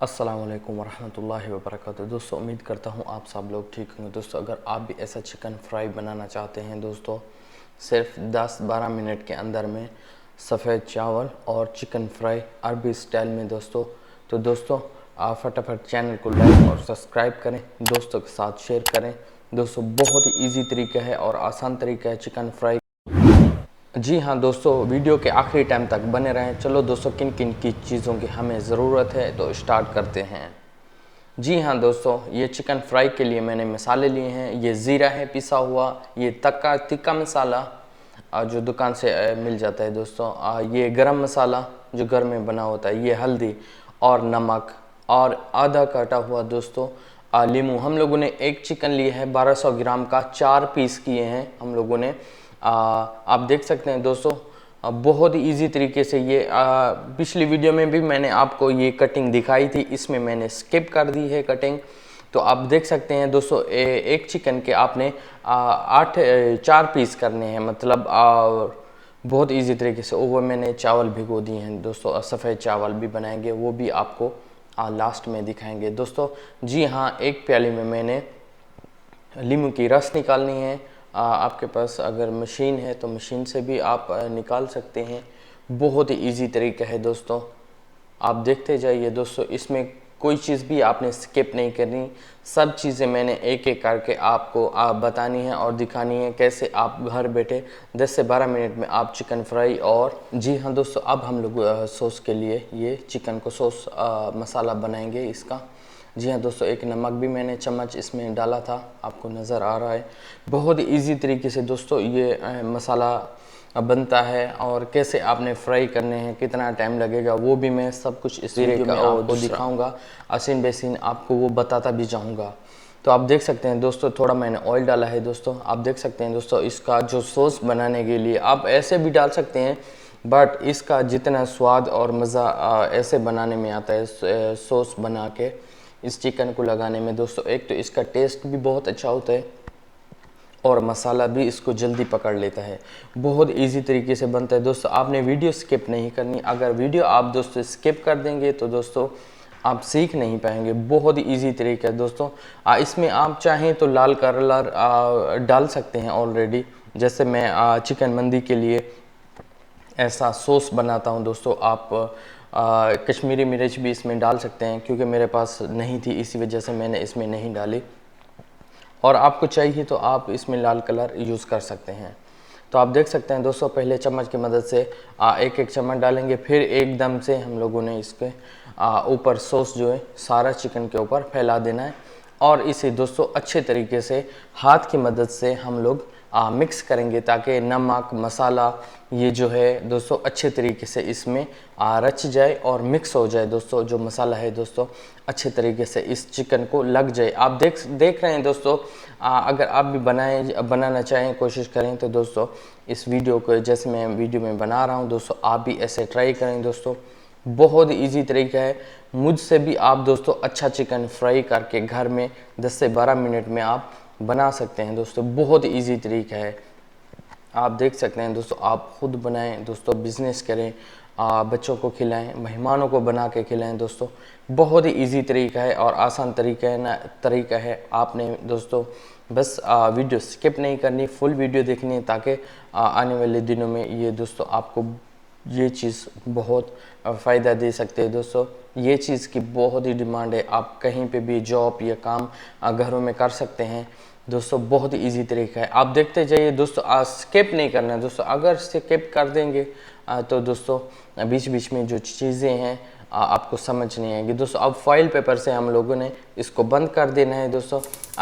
अस्सलामुअलैकुम वरहमतुल्लाहि वबरकातुहू। दोस्तों उम्मीद करता हूँ आप सब लोग ठीक होंगे। दोस्तों अगर आप भी ऐसा चिकन फ्राई बनाना चाहते हैं दोस्तों, सिर्फ 10-12 मिनट के अंदर में सफ़ेद चावल और चिकन फ्राई अरबी स्टाइल में दोस्तों, तो दोस्तों आप फटाफट चैनल को लाइक और सब्सक्राइब करें, दोस्तों के साथ शेयर करें। दोस्तों बहुत ही ईजी तरीका है और आसान तरीका है चिकन फ्राई। जी हाँ दोस्तों, वीडियो के आखिरी टाइम तक बने रहें। चलो दोस्तों, किन किन की चीज़ों की हमें ज़रूरत है तो स्टार्ट करते हैं। जी हाँ दोस्तों, ये चिकन फ्राई के लिए मैंने मसाले लिए हैं। ये ज़ीरा है पिसा हुआ, ये तिक्का मसाला जो दुकान से मिल जाता है दोस्तों, ये गरम मसाला जो घर में बना होता है, ये हल्दी और नमक और आधा काटा हुआ दोस्तों लीमू। हम लोगों ने एक चिकन लिया है 1200 ग्राम का, 4 पीस किए हैं हम लोगों ने। आप देख सकते हैं दोस्तों, बहुत ही इजी तरीके से ये पिछली वीडियो में भी मैंने आपको ये कटिंग दिखाई थी, इसमें मैंने स्किप कर दी है कटिंग। तो आप देख सकते हैं दोस्तों, एक चिकन के आपने 4 पीस करने हैं, मतलब बहुत इजी तरीके से। वो मैंने चावल भिगो दिए हैं दोस्तों, सफ़ेद चावल भी बनाएंगे, वो भी आपको लास्ट में दिखाएंगे दोस्तों। जी हाँ, एक प्याली में मैंने लीमू की रस निकालनी है। आपके पास अगर मशीन है तो मशीन से भी आप निकाल सकते हैं। बहुत ही इजी तरीका है दोस्तों, आप देखते जाइए दोस्तों। इसमें कोई चीज़ भी आपने स्किप नहीं करनी, सब चीज़ें मैंने एक एक करके आपको बतानी है और दिखानी है कैसे आप घर बैठे 10 से 12 मिनट में आप चिकन फ्राई। और जी हाँ दोस्तों, अब हम लोग सॉस के लिए ये चिकन को सॉस मसाला बनाएंगे इसका। जी हाँ दोस्तों, एक नमक भी मैंने चम्मच इसमें डाला था, आपको नज़र आ रहा है। बहुत ही ईजी तरीके से दोस्तों ये मसाला बनता है, और कैसे आपने फ्राई करने हैं, कितना टाइम लगेगा, वो भी मैं सब कुछ इस वीडियो में आपको दिखाऊंगा। आसीन बेसिन आपको वो बताता भी जाऊंगा। तो आप देख सकते हैं दोस्तों, थोड़ा मैंने ऑयल डाला है दोस्तों। आप देख सकते हैं दोस्तों, इसका जो सॉस बनाने के लिए आप ऐसे भी डाल सकते हैं, बट इसका जितना स्वाद और मज़ा ऐसे बनाने में आता है, सॉस बना के इस चिकन को लगाने में दोस्तों, एक तो इसका टेस्ट भी बहुत अच्छा होता है और मसाला भी इसको जल्दी पकड़ लेता है। बहुत इजी तरीके से बनता है दोस्तों। आपने वीडियो स्किप नहीं करनी, अगर वीडियो आप दोस्तों स्किप कर देंगे तो दोस्तों आप सीख नहीं पाएंगे। बहुत ही ईजी तरीका है दोस्तों। इसमें आप चाहें तो लाल कलर डाल सकते हैं ऑलरेडी, जैसे मैं चिकन मंदी के लिए ऐसा सॉस बनाता हूं दोस्तों। आप कश्मीरी मिर्च भी इसमें डाल सकते हैं, क्योंकि मेरे पास नहीं थी इसी वजह से मैंने इसमें नहीं डाली, और आपको चाहिए तो आप इसमें लाल कलर यूज़ कर सकते हैं। तो आप देख सकते हैं दोस्तों, पहले चम्मच की मदद से एक एक चम्मच डालेंगे, फिर एकदम से हम लोगों ने इसके ऊपर सॉस जो है सारा चिकन के ऊपर फैला देना है, और इसे दोस्तों अच्छे तरीके से हाथ की मदद से हम लोग मिक्स करेंगे, ताकि नमक मसाला ये जो है दोस्तों अच्छे तरीके से इसमें रच जाए और मिक्स हो जाए दोस्तों। जो मसाला है दोस्तों अच्छे तरीके से इस चिकन को लग जाए। आप देख रहे हैं दोस्तों, अगर आप भी बनाना चाहें, कोशिश करें तो दोस्तों इस वीडियो को जैसे मैं वीडियो में बना रहा हूं दोस्तों, आप भी ऐसे ट्राई करें दोस्तों। बहुत ही ईजी तरीका है। मुझसे भी आप दोस्तों अच्छा चिकन फ्राई करके घर में 10 से 12 मिनट में आप बना सकते हैं दोस्तों। बहुत ईजी तरीका है, आप देख सकते हैं दोस्तों। आप खुद बनाएं दोस्तों, बिजनेस करें, बच्चों को खिलाएं, मेहमानों को बना के खिलाएं दोस्तों। बहुत ही इजी तरीका है और आसान तरीका है। आपने दोस्तों बस वीडियो स्किप नहीं करनी, फुल वीडियो देखनी है, ताकि आने वाले दिनों में ये दोस्तों आपको ये चीज़ बहुत फ़ायदा दे सकते हैं दोस्तों। ये चीज़ की बहुत ही डिमांड है, आप कहीं पे भी जॉब या काम घरों में कर सकते हैं दोस्तों। बहुत ही इजी तरीका है, आप देखते जाइए दोस्तों। स्किप नहीं करना है दोस्तों, अगर स्किप कर देंगे तो दोस्तों बीच बीच में जो चीज़ें हैं आपको समझ नहीं आएगी दोस्तों। अब फॉइल पेपर से हम लोगों ने इसको बंद कर देना है दोस्तों,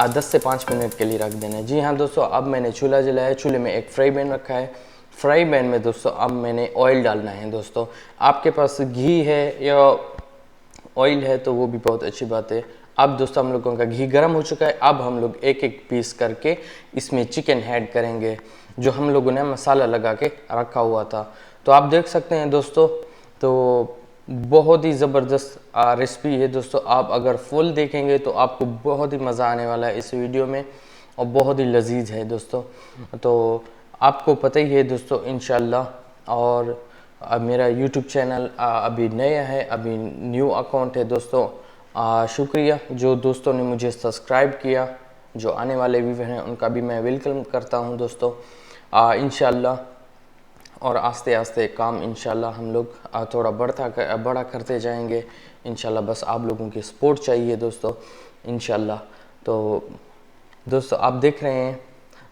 10 से 5 मिनट के लिए रख देना है। जी हाँ दोस्तों, अब मैंने चूल्हा जलाया, चूल्हे में एक फ्राई पैन रखा है। फ्राई पैन में दोस्तों अब मैंने ऑयल डालना है दोस्तों। आपके पास घी है या ऑयल है तो वो भी बहुत अच्छी बात है। अब दोस्तों हम लोगों का घी गर्म हो चुका है। अब हम लोग एक एक पीस करके इसमें चिकन ऐड करेंगे, जो हम लोगों ने मसाला लगा के रखा हुआ था। तो आप देख सकते हैं दोस्तों, तो बहुत ही ज़बरदस्त रेसिपी है दोस्तों। आप अगर फुल देखेंगे तो आपको बहुत ही मज़ा आने वाला है इस वीडियो में, और बहुत ही लजीज है दोस्तों। तो आपको पता ही है दोस्तों इंशाल्लाह। और मेरा यूट्यूब चैनल अभी नया है, अभी न्यू अकाउंट है दोस्तों, शुक्रिया जो दोस्तों ने मुझे सब्सक्राइब किया, जो आने वाले व्यूअर हैं उनका भी मैं वेलकम करता हूं दोस्तों। इंशाल्लाह और आस्ते आस्ते काम इंशाल्लाह हम लोग थोड़ा बड़ा करते जाएंगे इंशाल्लाह। बस आप लोगों की सपोर्ट चाहिए दोस्तों इंशाल्लाह। तो दोस्तों आप देख रहे हैं,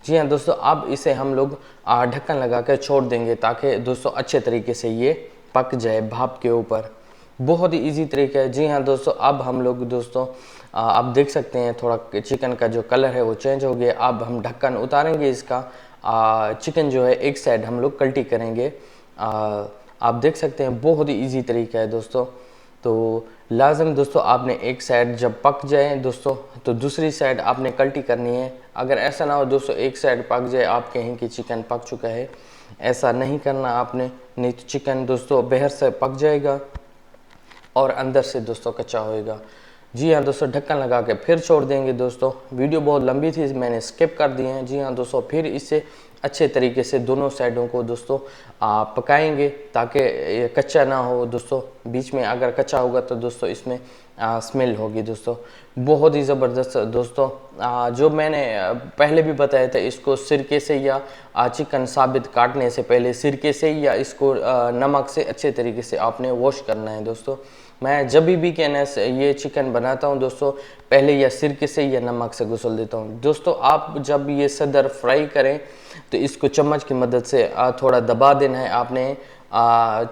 जी हाँ दोस्तों, अब इसे हम लोग ढक्कन लगा कर छोड़ देंगे ताकि दोस्तों अच्छे तरीके से ये पक जाए भाप के ऊपर। बहुत ही इजी तरीका है। जी हाँ दोस्तों, अब हम लोग दोस्तों आप देख सकते हैं थोड़ा चिकन का जो कलर है वो चेंज हो गया। अब हम ढक्कन उतारेंगे इसका। चिकन जो है एक साइड हम लोग कल्टी करेंगे। आप देख सकते हैं बहुत ही इजी तरीका है दोस्तों। तो लाजम दोस्तों आपने एक साइड जब पक जाए दोस्तों तो दूसरी साइड आपने कल्टी करनी है। अगर ऐसा ना हो दोस्तों एक साइड पक जाए आप कहें कि चिकन पक चुका है, ऐसा नहीं करना आपने, नहीं तो चिकन दोस्तों बाहर से पक जाएगा और अंदर से दोस्तों कच्चा होएगा। जी हाँ दोस्तों, ढक्कन लगा के फिर छोड़ देंगे दोस्तों। वीडियो बहुत लंबी थी, मैंने स्किप कर दी है। जी हाँ दोस्तों, फिर इससे अच्छे तरीके से दोनों साइडों को दोस्तों पकाएंगे ताकि ये कच्चा ना हो दोस्तों। बीच में अगर कच्चा होगा तो दोस्तों इसमें स्मेल होगी दोस्तों, बहुत ही ज़बरदस्त दोस्तों। जो मैंने पहले भी बताया था, इसको सिरके से या चिकन साबित काटने से पहले सिरके से या इसको नमक से अच्छे तरीके से आपने वॉश करना है दोस्तों। मैं जब भी कहना ये चिकन बनाता हूँ दोस्तों, पहले या सिरके से या नमक से गुसल देता हूँ दोस्तों। आप जब ये सदर फ्राई करें तो इसको चम्मच की मदद से थोड़ा दबा देना है आपने,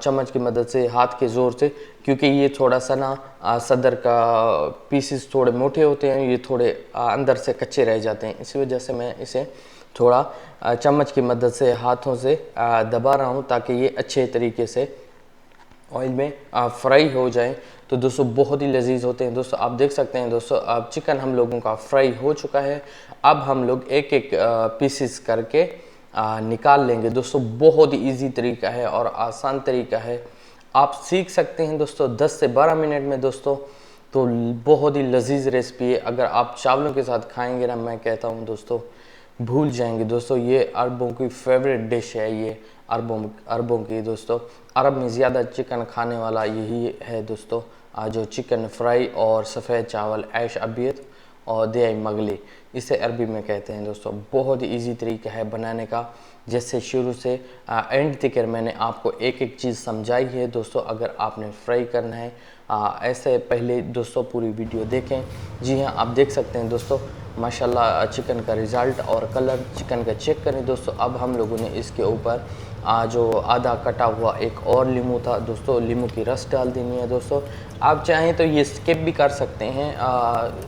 चम्मच की मदद से हाथ के ज़ोर से, क्योंकि ये थोड़ा सा ना सदर का पीसेस थोड़े मोटे होते हैं, ये थोड़े अंदर से कच्चे रह जाते हैं। इसी वजह से मैं इसे थोड़ा चम्मच की मदद से हाथों से दबा रहा हूँ ताकि ये अच्छे तरीके से ऑयल में फ्राई हो जाए। तो दोस्तों बहुत ही लजीज होते हैं दोस्तों। आप देख सकते हैं दोस्तों, अब चिकन हम लोगों का फ्राई हो चुका है। अब हम लोग एक एक पीसेस करके निकाल लेंगे दोस्तों। बहुत ही इजी तरीका है और आसान तरीका है, आप सीख सकते हैं दोस्तों 10 से 12 मिनट में दोस्तों। तो बहुत ही लजीज रेसिपी है। अगर आप चावलों के साथ खाएंगे ना, मैं कहता हूँ दोस्तों भूल जाएंगे दोस्तों। ये अरबों की फेवरेट डिश है, ये अरबों की दोस्तों। अरब में ज़्यादा चिकन खाने वाला यही है दोस्तों, जो चिकन फ्राई और सफ़ेद चावल ऐश अबियत और दयाई मगली, इसे अरबी में कहते हैं दोस्तों। बहुत ही इजी तरीका है बनाने का, जैसे शुरू से एंड तक मैंने आपको एक एक चीज़ समझाई है दोस्तों। अगर आपने फ्राई करना है ऐसे पहले दोस्तों पूरी वीडियो देखें। जी हाँ, आप देख सकते हैं दोस्तों माशाल्लाह चिकन का रिज़ल्ट और कलर चिकन का चेक करें दोस्तों। अब हम लोगों ने इसके ऊपर जो आधा कटा हुआ एक और लीमू था दोस्तों, लीमू की रस डाल देनी है दोस्तों। आप चाहें तो ये स्किप भी कर सकते हैं,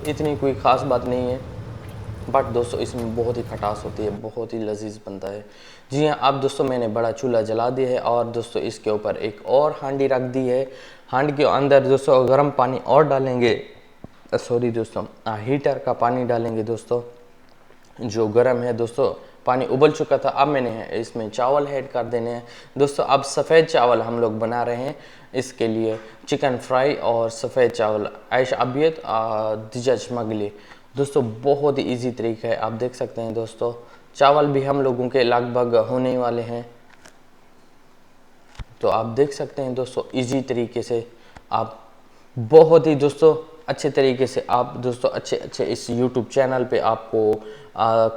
इतनी कोई ख़ास बात नहीं है, बट दोस्तों इसमें बहुत ही खटास होती है, बहुत ही लजीज बनता है। जी हाँ, अब दोस्तों मैंने बड़ा चूल्हा जला दिया है और दोस्तों इसके ऊपर एक और हांडी रख दी है। हांडी के अंदर दोस्तों गर्म पानी और डालेंगे, सॉरी दोस्तों हीटर का पानी डालेंगे दोस्तों, जो गर्म है दोस्तों। पानी उबल चुका था, अब मैंने इसमें चावल ऐड कर देने हैं दोस्तों। अब सफ़ेद चावल हम लोग बना रहे हैं, इसके लिए चिकन फ्राई और सफ़ेद चावल ऐश अबियत दिजाज मगली दोस्तों। बहुत ही इजी तरीका है, आप देख सकते हैं दोस्तों। चावल भी हम लोगों के लगभग होने वाले हैं, तो आप देख सकते हैं दोस्तों इजी तरीके से। आप बहुत ही दोस्तों अच्छे तरीके से आप दोस्तों अच्छे इस YouTube चैनल पे आपको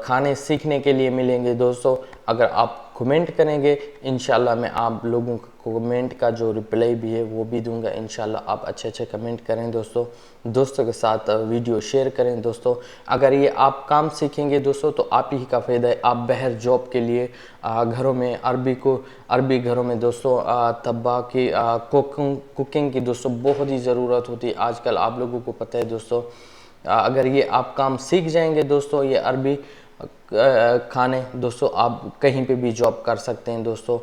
खाने सीखने के लिए मिलेंगे दोस्तों। अगर आप कमेंट करेंगे इंशाल्लाह मैं आप लोगों को कमेंट का जो रिप्लाई भी है वो भी दूंगा इंशाल्लाह। आप अच्छे कमेंट करें दोस्तों, दोस्तों के साथ वीडियो शेयर करें दोस्तों। अगर ये आप काम सीखेंगे दोस्तों तो आप ही का फ़ायदा है। आप बाहर जॉब के लिए घरों में अरबी घरों में दोस्तों तब्बा की कुकिंग की दोस्तों बहुत ही ज़रूरत होती है आजकल, आप लोगों को पता है दोस्तों। अगर ये आप काम सीख जाएंगे दोस्तों, ये अरबी खाने दोस्तों, आप कहीं पे भी जॉब कर सकते हैं दोस्तों।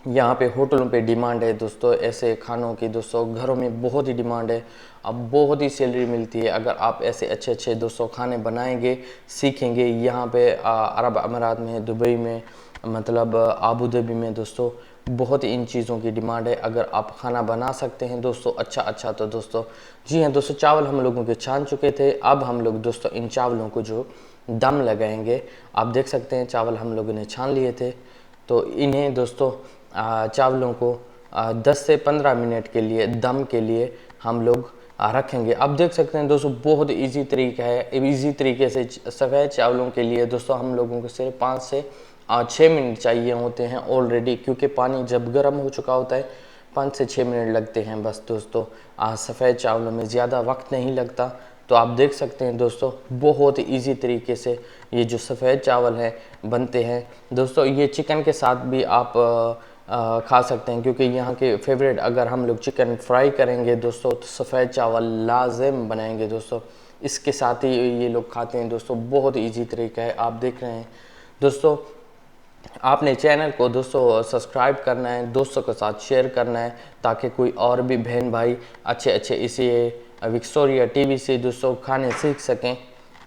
यहाँ पे होटलों पे डिमांड है दोस्तों ऐसे खानों की दोस्तों, घरों में बहुत ही डिमांड है, अब बहुत ही सैलरी मिलती है अगर आप ऐसे अच्छे दोस्तों खाने बनाएंगे सीखेंगे। यहाँ पे अरब अमीरात में, दुबई में, मतलब आबू धाबी में दोस्तों बहुत ही इन चीज़ों की डिमांड है। अगर आप खाना बना सकते हैं दोस्तों अच्छा तो दोस्तों। जी हाँ दोस्तों, चावल हम लोगों के छान चुके थे। अब हम लोग दोस्तों इन चावलों को जो दम लगाएंगे, आप देख सकते हैं चावल हम लोगों ने छान लिए थे, तो इन्हें दोस्तों चावलों को 10 से 15 मिनट के लिए दम के लिए हम लोग रखेंगे। अब देख सकते हैं दोस्तों बहुत इजी तरीका है, इजी तरीके से सफ़ेद चावलों के लिए दोस्तों हम लोगों को सिर्फ 5 से 6 मिनट चाहिए होते हैं ऑलरेडी, क्योंकि पानी जब गर्म हो चुका होता है 5 से 6 मिनट लगते हैं बस दोस्तों। सफ़ेद चावलों में ज़्यादा वक्त नहीं लगता। तो आप देख सकते हैं दोस्तों बहुत इजी तरीके से ये जो सफ़ेद चावल है बनते हैं दोस्तों। ये चिकन के साथ भी आप खा सकते हैं, क्योंकि यहाँ के फेवरेट अगर हम लोग चिकन फ्राई करेंगे दोस्तों तो सफ़ेद चावल लाजिम बनाएंगे दोस्तों, इसके साथ ही ये लोग खाते हैं दोस्तों। बहुत इजी तरीका है, आप देख रहे हैं दोस्तों। आपने चैनल को दोस्तों सब्सक्राइब करना है, दोस्तों के साथ शेयर करना है, ताकि कोई और भी बहन भाई अच्छे अच्छे इसी विक्टोरिया टीवी से दोस्तों खाने सीख सकें,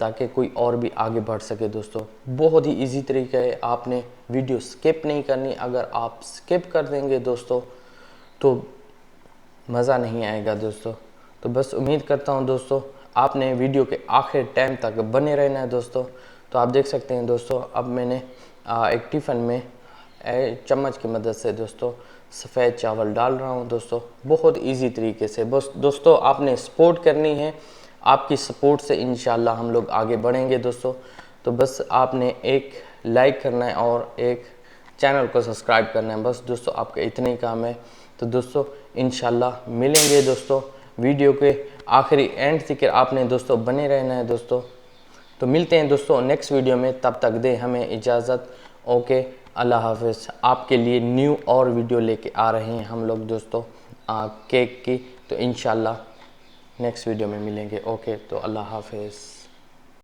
ताकि कोई और भी आगे बढ़ सके दोस्तों। बहुत ही इजी तरीका है, आपने वीडियो स्किप नहीं करनी। अगर आप स्किप कर देंगे दोस्तों तो मज़ा नहीं आएगा दोस्तों। तो बस उम्मीद करता हूँ दोस्तों आपने वीडियो के आखिर टाइम तक बने रहना है दोस्तों। तो आप देख सकते हैं दोस्तों अब मैंने एक टिफ़न में चम्मच की मदद से दोस्तों सफ़ेद चावल डाल रहा हूँ दोस्तों, बहुत इजी तरीके से। बस दोस्तों आपने सपोर्ट करनी है, आपकी सपोर्ट से इंशाल्लाह हम लोग आगे बढ़ेंगे दोस्तों। तो बस आपने एक लाइक करना है और एक चैनल को सब्सक्राइब करना है, बस दोस्तों आपका इतना ही काम है। तो दोस्तों इंशाल्लाह मिलेंगे दोस्तों वीडियो के आखिरी एंड तक आपने दोस्तों बने रहना है दोस्तों। तो मिलते हैं दोस्तों नेक्स्ट वीडियो में, तब तक दे हमें इजाज़त। ओके, अल्लाह हाफ़िज़। आपके लिए न्यू और वीडियो लेके आ रहे हैं हम लोग दोस्तों केक की। तो इंशाल्लाह नेक्स्ट वीडियो में मिलेंगे। ओके, तो अल्लाह हाफ़िज़।